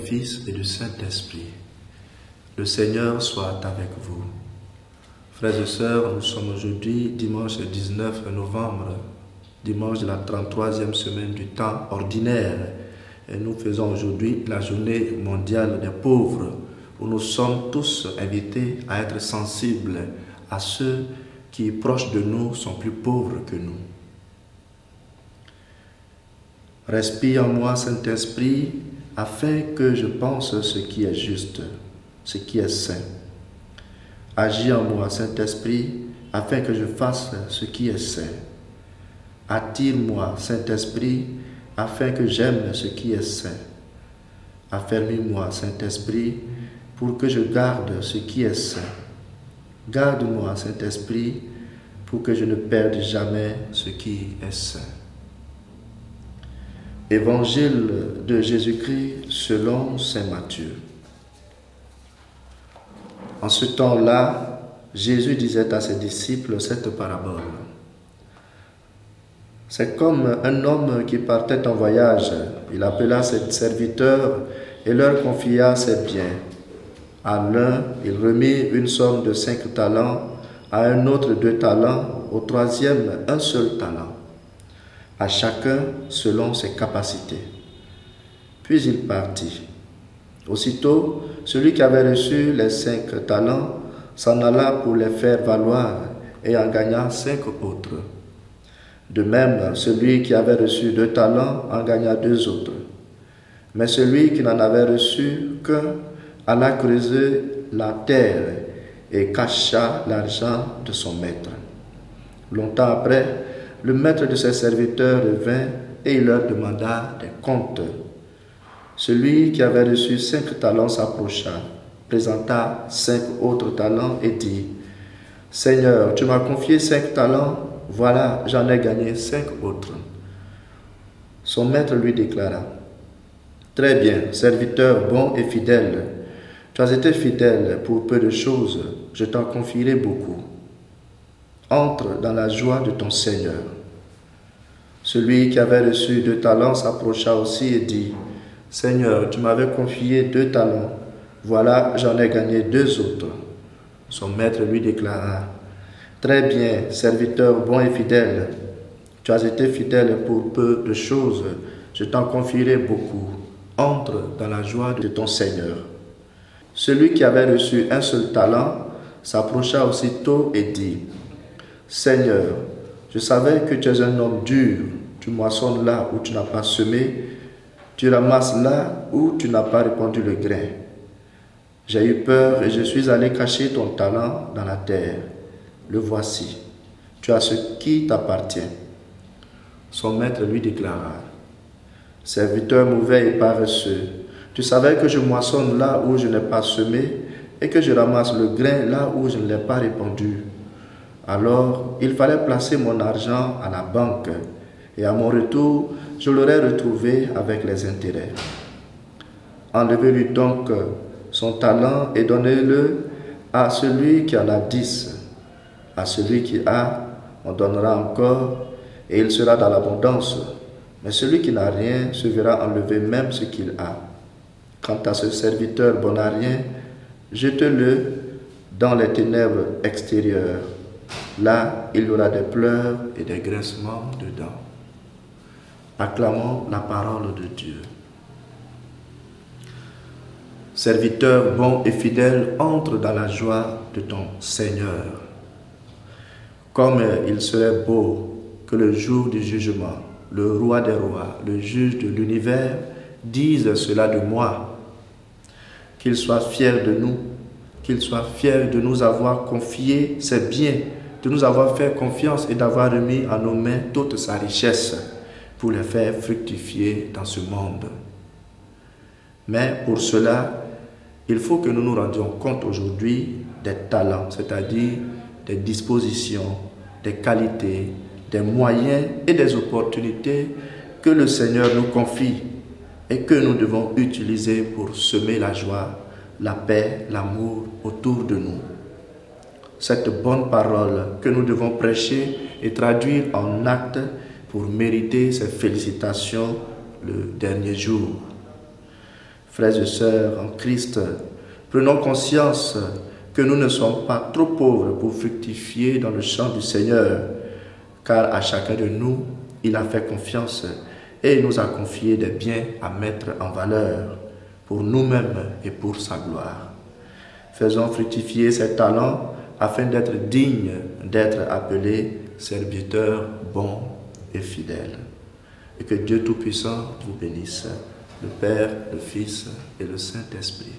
Fils et du Saint-Esprit. Le Seigneur soit avec vous. Frères et sœurs, nous sommes aujourd'hui dimanche 19 novembre, dimanche de la 33e semaine du temps ordinaire. Et nous faisons aujourd'hui la journée mondiale des pauvres, où nous sommes tous invités à être sensibles à ceux qui, proches de nous, sont plus pauvres que nous. Respire en moi, Saint-Esprit, afin que je pense ce qui est juste, ce qui est saint. Agis en moi, Saint-Esprit, afin que je fasse ce qui est saint. Attire-moi, Saint-Esprit, afin que j'aime ce qui est saint. Affermis-moi, Saint-Esprit, pour que je garde ce qui est saint. Garde-moi, Saint-Esprit, pour que je ne perde jamais ce qui est saint. Évangile de Jésus-Christ selon saint Matthieu. En ce temps-là, Jésus disait à ses disciples cette parabole. C'est comme un homme qui partait en voyage. Il appela ses serviteurs et leur confia ses biens. À l'un, il remit une somme de 5 talents, à un autre 2 talents, au troisième un seul talent, à chacun selon ses capacités. Puis il partit. Aussitôt, celui qui avait reçu les 5 talents s'en alla pour les faire valoir et en gagna 5 autres. De même, celui qui avait reçu 2 talents en gagna 2 autres. Mais celui qui n'en avait reçu qu'un alla creuser la terre et cacha l'argent de son maître. Longtemps après, le maître de ses serviteurs revint et il leur demanda des comptes. Celui qui avait reçu 5 talents s'approcha, présenta 5 autres talents et dit : « Seigneur, tu m'as confié 5 talents, voilà, j'en ai gagné 5 autres. » Son maître lui déclara : « Très bien, serviteur bon et fidèle, tu as été fidèle pour peu de choses, je t'en confierai beaucoup. Entre dans la joie de ton Seigneur. » Celui qui avait reçu 2 talents s'approcha aussi et dit : « Seigneur, tu m'avais confié 2 talents, voilà, j'en ai gagné 2 autres. » Son maître lui déclara : « Très bien, serviteur bon et fidèle, tu as été fidèle pour peu de choses, je t'en confierai beaucoup. Entre dans la joie de ton Seigneur. » Celui qui avait reçu un seul talent s'approcha aussitôt et dit : « Seigneur, je savais que tu es un homme dur, tu moissonnes là où tu n'as pas semé, tu ramasses là où tu n'as pas répandu le grain. J'ai eu peur et je suis allé cacher ton talent dans la terre. Le voici, tu as ce qui t'appartient. » Son maître lui déclara : « Serviteur mauvais et paresseux, tu savais que je moissonne là où je n'ai pas semé et que je ramasse le grain là où je ne l'ai pas répandu. Alors, il fallait placer mon argent à la banque et à mon retour, je l'aurais retrouvé avec les intérêts. Enlevez-lui donc son talent et donnez-le à celui qui en a 10. À celui qui a, on donnera encore et il sera dans l'abondance. Mais celui qui n'a rien se verra enlever même ce qu'il a. Quant à ce serviteur bon à rien, jete-le dans les ténèbres extérieures. Là, il y aura des pleurs et des grincements de dents. » Acclamons la parole de Dieu. Serviteur bon et fidèle, entre dans la joie de ton Seigneur. Comme il serait beau que le jour du jugement, le roi des rois, le juge de l'univers, dise cela de moi. Qu'il soit fier de nous, qu'il soit fier de nous avoir confié ses biens, de nous avoir fait confiance et d'avoir remis à nos mains toute sa richesse pour les faire fructifier dans ce monde. Mais pour cela, il faut que nous nous rendions compte aujourd'hui des talents, c'est-à-dire des dispositions, des qualités, des moyens et des opportunités que le Seigneur nous confie et que nous devons utiliser pour semer la joie, la paix, l'amour autour de nous. Cette bonne parole que nous devons prêcher et traduire en actes pour mériter ces félicitations le dernier jour. Frères et sœurs en Christ, prenons conscience que nous ne sommes pas trop pauvres pour fructifier dans le champ du Seigneur, car à chacun de nous, il a fait confiance et il nous a confié des biens à mettre en valeur pour nous-mêmes et pour sa gloire. Faisons fructifier ces talents afin d'être dignes d'être appelés serviteurs bons et fidèles. Et que Dieu Tout-Puissant vous bénisse, le Père, le Fils et le Saint-Esprit.